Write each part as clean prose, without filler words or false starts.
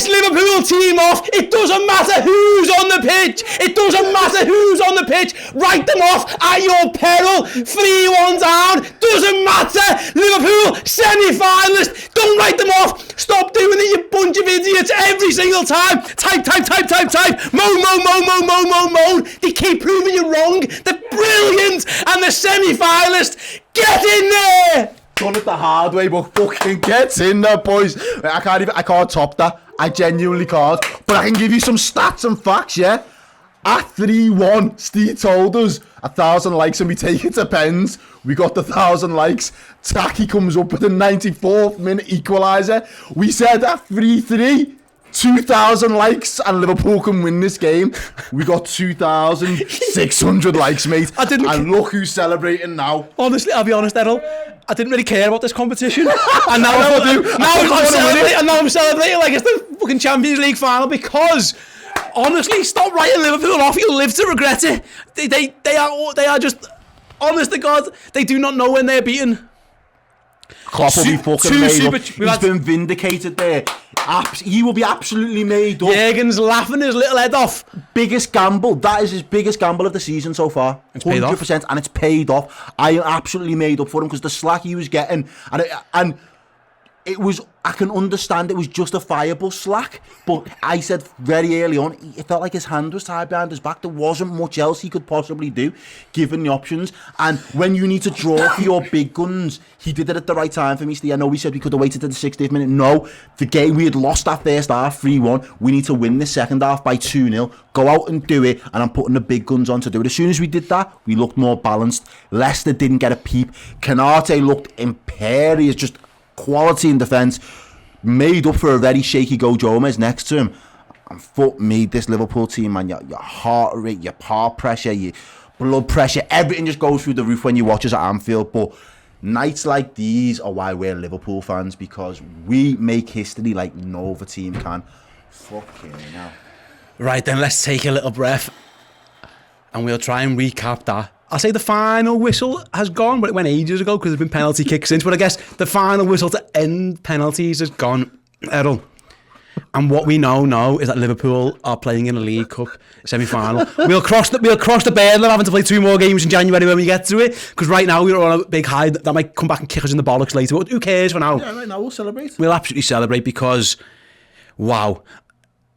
this Liverpool team off. It doesn't matter who's on the pitch. It doesn't matter who's on the pitch. Write them off at your peril. 3-1 down. Doesn't matter. Liverpool semi-finalist. Don't write them off. Stop doing it, you bunch of idiots, every single time. Type. Moan. They keep proving you wrong. They're brilliant. And the semi-finalist. Get in there. Done it the hard way, but fucking get in there, boys. I can't top that. I genuinely can't. But I can give you some stats and facts, yeah? At 3-1, Steve told us 1,000 likes and we take it to pens. We got the 1,000 likes. Taki comes up with a 94th minute equaliser. We said at 3-3, 2,000 likes and Liverpool can win this game. We got 2,600 likes, mate. And look who's celebrating now. Honestly, I'll be honest, Errol. I didn't really care about this competition. And now I'm celebrating like it's the fucking Champions League final because, honestly, stop writing Liverpool off. You'll live to regret it. They are just, honest to God, they do not know when they're beaten. Klopp will be fucking made up. He's been vindicated there. He will be absolutely made up. Jürgen's laughing his little head off. Biggest gamble. That is his biggest gamble of the season so far. It's 100%, and it's paid off. I am absolutely made up for him because the slack he was getting, and it was, I can understand it was justifiable slack, but I said very early on, it felt like his hand was tied behind his back. There wasn't much else he could possibly do, given the options. And when you need to draw for your big guns, he did it at the right time for me, Steve. I know we said we could have waited to the 60th minute. No, the game, we had lost that first half 3-1. We need to win the second half by 2-0. Go out and do it, and I'm putting the big guns on to do it. As soon as we did that, we looked more balanced. Leicester didn't get a peep. Canate looked imperious, just quality in defence, made up for a very shaky Go Gomez next to him. And fuck me, this Liverpool team, man, your heart rate, your heart pressure, your blood pressure, everything just goes through the roof when you watch us at Anfield. But nights like these are why we're Liverpool fans, because we make history like no other team can. Fucking hell. Right then, let's take a little breath and we'll try and recap that. I'll say the final whistle has gone, but it went ages ago because there's been penalty kicks since. But I guess the final whistle to end penalties has gone, Errol. And what we know is that Liverpool are playing in a League Cup semi-final. We'll cross the barrier of having to play 2 more games in January when we get to it. Because right now we're on a big high that might come back and kick us in the bollocks later. But who cares for now? Yeah, right now we'll celebrate. We'll absolutely celebrate because, wow.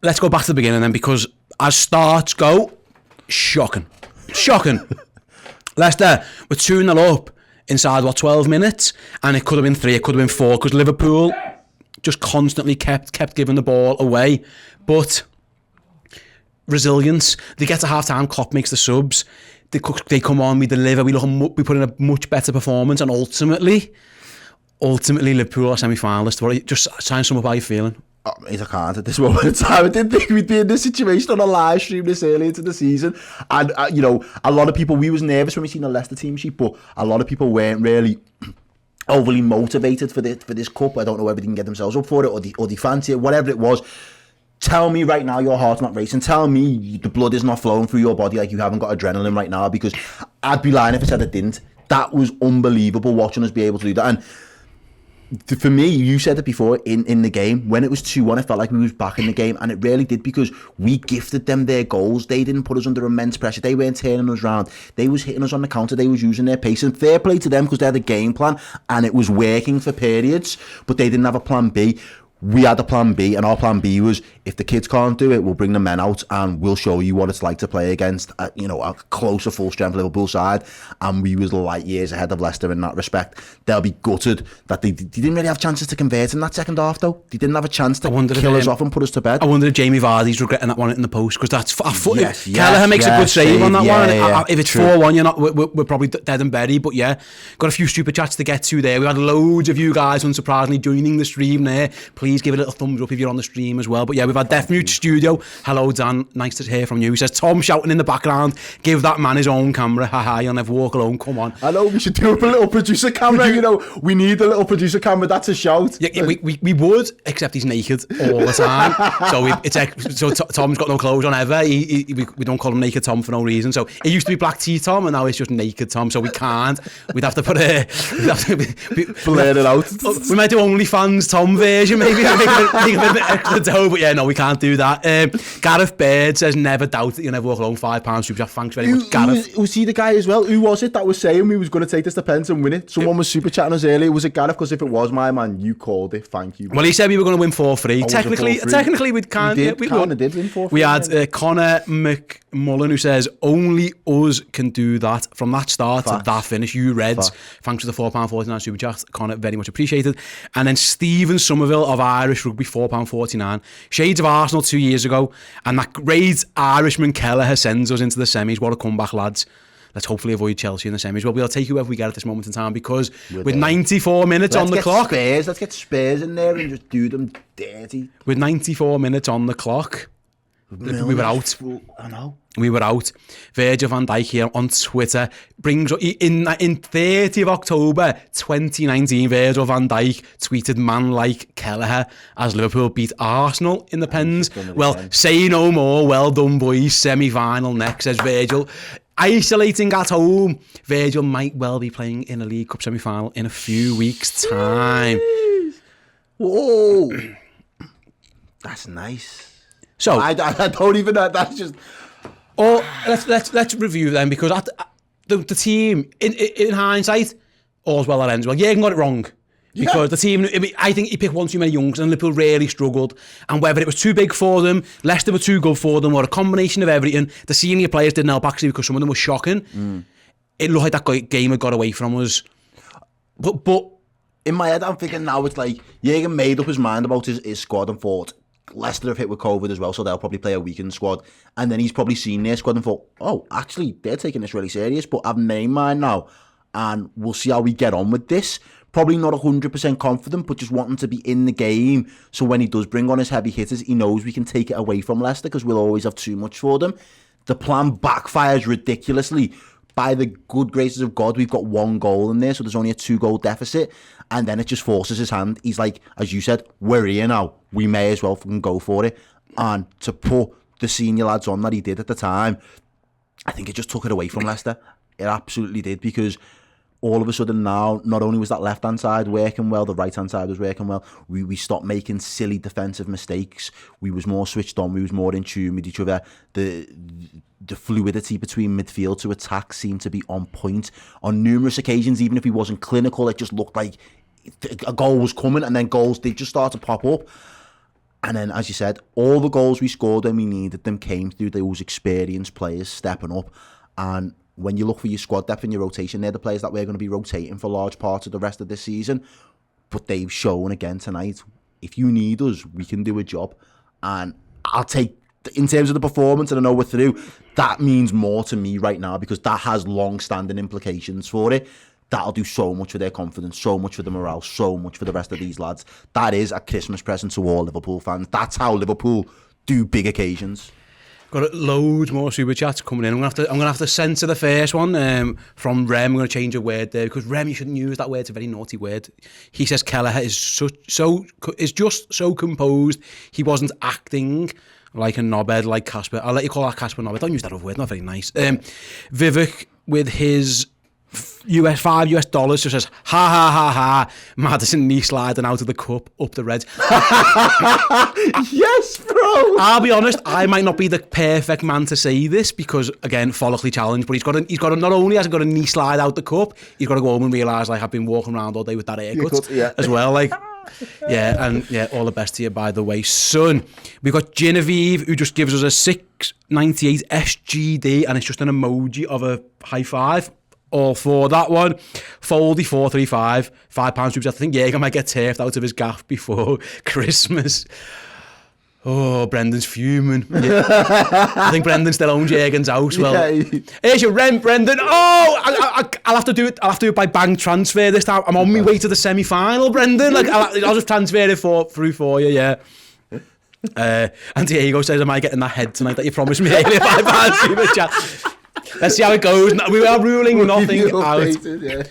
Let's go back to the beginning then, because as starts go, shocking. Leicester were 2-0 up inside, 12 minutes? And it could have been 3, it could have been 4, because Liverpool just constantly kept giving the ball away. But resilience, they get to half-time, Klopp makes the subs, they come on, we deliver, we put in a much better performance, and ultimately Liverpool are semi-finalists. Just try and sum up how you're feeling. Oh, mate, I can't at this moment in time. I didn't think we'd be in this situation on a live stream this early into the season. And, you know, a lot of people, we was nervous when we seen the Leicester team sheet, but a lot of people weren't really overly motivated for this cup. I don't know whether they can get themselves up for it or they fancy it, whatever it was. Tell me right now your heart's not racing. Tell me the blood is not flowing through your body like you haven't got adrenaline right now, because I'd be lying if I said I didn't. That was unbelievable watching us be able to do that. And for me, you said it before, in the game, when it was 2-1, I felt like we was back in the game, and it really did, because we gifted them their goals. They didn't put us under immense pressure. They weren't turning us round. They was hitting us on the counter. They was using their pace, and fair play to them, because they had a game plan, and it was working for periods, but they didn't have a plan B. We had a plan B, and our plan B was, if the kids can't do it, we'll bring the men out and we'll show you what it's like to play against a closer, full-strength Liverpool side. And we was light years ahead of Leicester in that respect. They'll be gutted that they didn't really have chances to convert in that second half, though. They didn't have a chance to kill us off and put us to bed. I wonder if Jamie Vardy's regretting that one in the post, because that's Kelleher makes a good save on that one. Yeah, if it's 4-1, we're probably dead and buried. But yeah, got a few super chats to get to there. We had loads of you guys, unsurprisingly, joining the stream there. Please give it a little thumbs up if you're on the stream as well. But yeah, We've had Deaf Mute Studio. Hello, Dan. Nice to hear from you. He says, Tom shouting in the background, give that man his own camera. Haha, you'll never walk alone. Come on. I know, we should do a little producer camera. You know, we need a little producer camera. That's a shout. Yeah, we would, except he's naked all the time. So Tom's got no clothes on ever. We don't call him Naked Tom for no reason. So it used to be Black Tea Tom, and now it's just Naked Tom. So we can't. We'd have to put blur it out. We might do OnlyFans Tom version, maybe. make a bit extra dough, but yeah, no, we can't do that. Gareth Baird says, never doubt that you'll never walk alone. £5 super chat. Thanks very much, Gareth. Was he the guy as well? Who was it that was saying we was going to take this to pens and win it? Someone was super chatting us earlier. Was it Gareth? Because if it was my man, you called it. Thank you. Well, he said we were going to win 4-3. Technically, we can't. We did win 4-3. We had Connor McMullen who says, only us can do that. From that start to that finish, you Reds. Thanks for the £4.49 super chat, Connor. Very much appreciated. And then Stephen Somerville of Irish Rugby, £4.49. Shades of Arsenal 2 years ago. And that great Irishman Kelleher sends us into the semis. What a comeback, lads. Let's hopefully avoid Chelsea in the semis. Well, we'll take whoever we get at this moment in time, because with 94 minutes on the clock... Let's get Spurs in there and just do them dirty. With 94 minutes on the clock, we were out. I know. We were out. Virgil van Dijk here on Twitter brings in 30th of October 2019. Virgil van Dijk tweeted, "Man like Kelleher," as Liverpool beat Arsenal in the pens. Well, say no more. Well done, boys. Semi-final next, says Virgil. Isolating at home, Virgil might well be playing in a League Cup semi-final in a few weeks' time. Whoa, that's nice. So I don't even know. That's just. Oh, let's review them, because the team in hindsight, all's well that ends well. Jürgen got it wrong, because the team, I think he picked one too many youngsters, and Liverpool really struggled. And whether it was too big for them, Leicester were too good for them, or a combination of everything, the senior players didn't help actually, because some of them were shocking. It looked like that game had got away from us. But in my head, I'm thinking now it's like Jürgen made up his mind about his squad and thought, Leicester have hit with COVID as well, so they'll probably play a weakened squad. And then he's probably seen their squad and thought, oh, actually, they're taking this really serious, but I've named mine now, and we'll see how we get on with this. Probably not 100% confident, but just wanting to be in the game, so when he does bring on his heavy hitters, he knows we can take it away from Leicester, because we'll always have too much for them. The plan backfires ridiculously. By the good graces of God, we've got 1 goal in there, so there's only a 2-goal deficit, and then it just forces his hand. He's like, as you said, we're here now. We may as well fucking go for it. And to put the senior lads on that he did at the time, I think it just took it away from Leicester. It absolutely did, because all of a sudden now, not only was that left-hand side working well, the right-hand side was working well. We stopped making silly defensive mistakes. We was more switched on. We was more in tune with each other. The fluidity between midfield to attack seemed to be on point. On numerous occasions, even if he wasn't clinical, it just looked like a goal was coming, and then goals did just start to pop up. And then, as you said, all the goals we scored when we needed them came through those experienced players stepping up. And when you look for your squad depth and your rotation, they're the players that we're going to be rotating for large parts of the rest of this season. But they've shown again tonight, if you need us, we can do a job. And I'll take, in terms of the performance, and I know we're through, that means more to me right now, because that has long-standing implications for it. That'll do so much for their confidence, so much for the morale, so much for the rest of these lads. That is a Christmas present to all Liverpool fans. That's how Liverpool do big occasions. Got loads more super chats coming in. I'm gonna have to censor the first one from Rem. I'm gonna change a word there, because Rem, you shouldn't use that word. It's a very naughty word. He says Kelleher is just so composed. He wasn't acting like a knobhead, like Casper. I'll let you call that Casper knobhead. Don't use that other word. Not very nice. Vivek with his $5 just says, ha ha ha ha, Maddison knee sliding out of the cup up the Reds. Yes, bro. I'll be honest, I might not be the perfect man to say this, because again, follically challenged, but he's got to not only has he got a knee slide out the cup, he's got to go home and realise, like, I've been walking around all day with that haircut as well, like. Yeah, and yeah, all the best to you, by the way, son. We've got Genevieve, who just gives us a 698 SGD, and it's just an emoji of a high five. All for that one. Foldy 435, £5 I think Jürgen might get turfed out of his gaff before Christmas. Oh, Brendan's fuming. Yeah. I think Brendan still owns Jürgen's house. Well, here's your rent, Brendan. Oh, I'll have to do it. I'll have to do it by bank transfer this time. I'm on my way to the semi-final, Brendan. Like, I'll just transfer it through for you. Yeah. And Diego says, am I getting that head tonight that you promised me earlier? £5 super chat. Let's see how it goes. We are ruling nothing out. Yeah.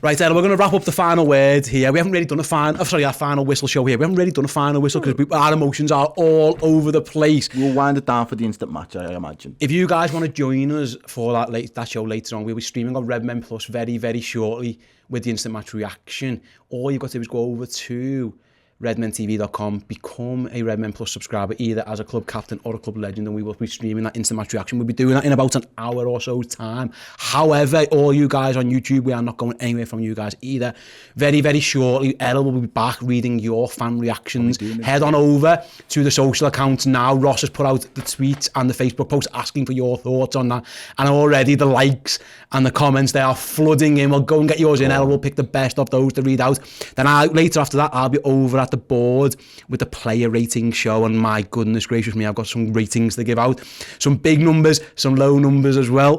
Right, Ed, we're going to wrap up the final word here. We haven't really done our final whistle show here. We haven't really done a final whistle because our emotions are all over the place. We'll wind it down for the instant match, I imagine. If you guys want to join us for that show later on, we'll be streaming on Redmen Plus very, very shortly with the instant match reaction. All you've got to do is go over to redmentv.com, become a Redmen Plus subscriber either as a club captain or a club legend, and we will be streaming that instant match reaction. We'll be doing that in about an hour or so time. However, all you guys on YouTube, we are not going anywhere from you guys either. Very, very shortly, Errol will be back reading your fan reactions. Head on over to the social accounts now. Ross has put out the tweets and the Facebook post asking for your thoughts on that, and already the likes and the comments, they are flooding in. We'll go and get yours in. Errol will pick the best of those to read out. Then later after that, I'll be over at the board with the player rating show, and my goodness gracious me, I've got some ratings to give out, some big numbers, some low numbers as well.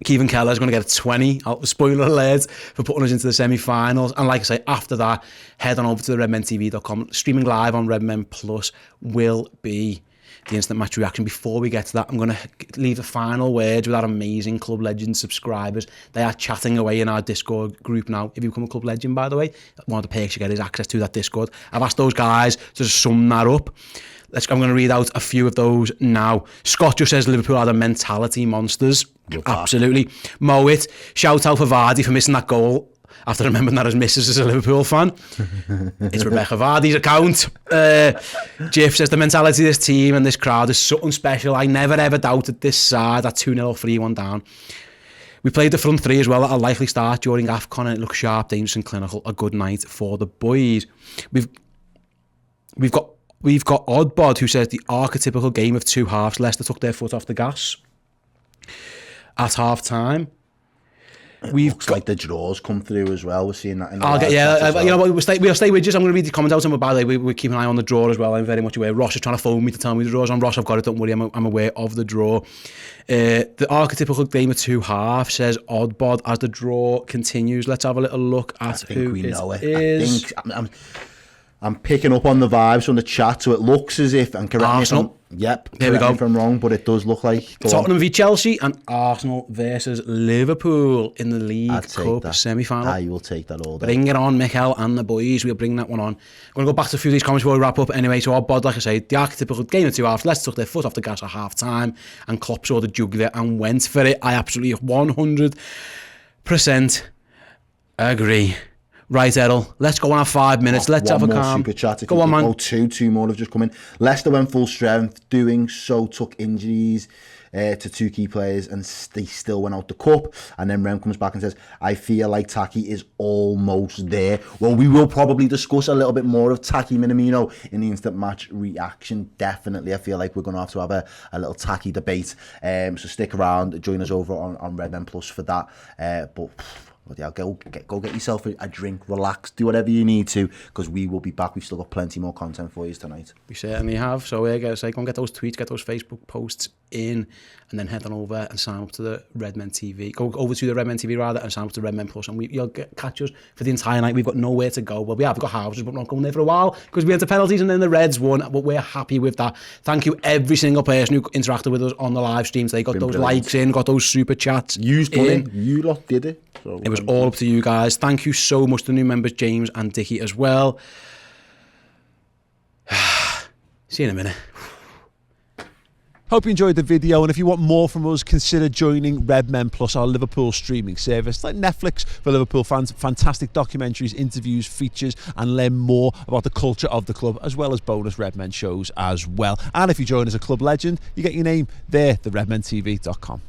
Kevin Keller's going to get a 20, spoiler alert, for putting us into the semi-finals. And like I say, after that, head on over to the redmentv.com. Streaming live on Redmen Plus will be the instant match reaction. Before we get to that, I'm going to leave the final words with our amazing Club Legend subscribers. They are chatting away in our Discord group now. If you become a Club Legend, by the way, one of the perks you get is access to that Discord. I've asked those guys to just sum that up. I'm going to read out a few of those now. Scott just says Liverpool are the mentality monsters. Absolutely. Mowat, shout out for Vardy for missing that goal after remembering that his missus is a Liverpool fan. It's Rebecca Vardy's account. Jiff says the mentality of this team and this crowd is something special. I never ever doubted this side at 2-0 or 3-1 down. We played the front three as well at a likely start during AFCON, and it looks sharp, dangerous and clinical. A good night for the boys. We've got Oddbod who says the archetypical game of two halves. Leicester took their foot off the gas at half time. Looks like the draws come through as well. We're seeing that in the you know what, we'll stay with you. I'm going to read the comments out, and by the way, we keep an eye on the draw as well. I'm very much aware. Ross is trying to phone me to tell me the draw's on. Ross, I've got it, don't worry, I'm aware of the draw. The archetypical game of two halves, says Oddbod, as the draw continues. Let's have a little look at who it is. I'm picking up on the vibes from the chat, so it looks as if, and correct Arsenal. me if yep, there we go. If I'm wrong, but it does look like Tottenham v Chelsea and Arsenal versus Liverpool in the League Cup semi-final. I will take that all day. Bring it on, Mikel and the boys. We'll bring that one on. I'm going to go back to a few of these comments before we wrap up. Anyway, so our bod, like I say, the archetypical game of two halves. Leicester took their foot off the gas at half time, and Klopp saw the jugular and went for it. I absolutely 100% agree. Right, Errol, let's go on our 5 minutes. Let's have a calm. Super chat. Go on, man. Oh, two more have just come in. Leicester went full strength, doing so took injuries to two key players, and they still went out the cup. And then Rem comes back and says, I feel like Taki is almost there. Well, we will probably discuss a little bit more of Taki Minamino in the instant match reaction. Definitely, I feel like we're going to have a little Taki debate. So stick around, join us over on Redmen Plus for that. But yeah, go get yourself a drink, relax, do whatever you need to, because we will be back. We've still got plenty more content for you tonight. We certainly have. So go and get those tweets, get those Facebook posts in, and then head on over and sign up to the Redmen TV. Go over to the Redmen TV rather and sign up to Redmen Plus, and you'll catch us for the entire night. We've got nowhere to go. Well, we've got houses, but we're not going there for a while because we had the penalties and then the Reds won. But we're happy with that. Thank you every single person who interacted with us on the live stream today. Got those brilliant likes in, got those super chats. You lot did it. So it was all up to you guys. Thank you so much to the new members, James and Dickie as well. See you in a minute. Hope you enjoyed the video, and if you want more from us, consider joining Redmen Plus, our Liverpool streaming service. It's like Netflix for Liverpool fans. Fantastic documentaries, interviews, features, and learn more about the culture of the club, as well as bonus Redmen shows as well. And if you join as a club legend, you get your name there, the redmentv.com.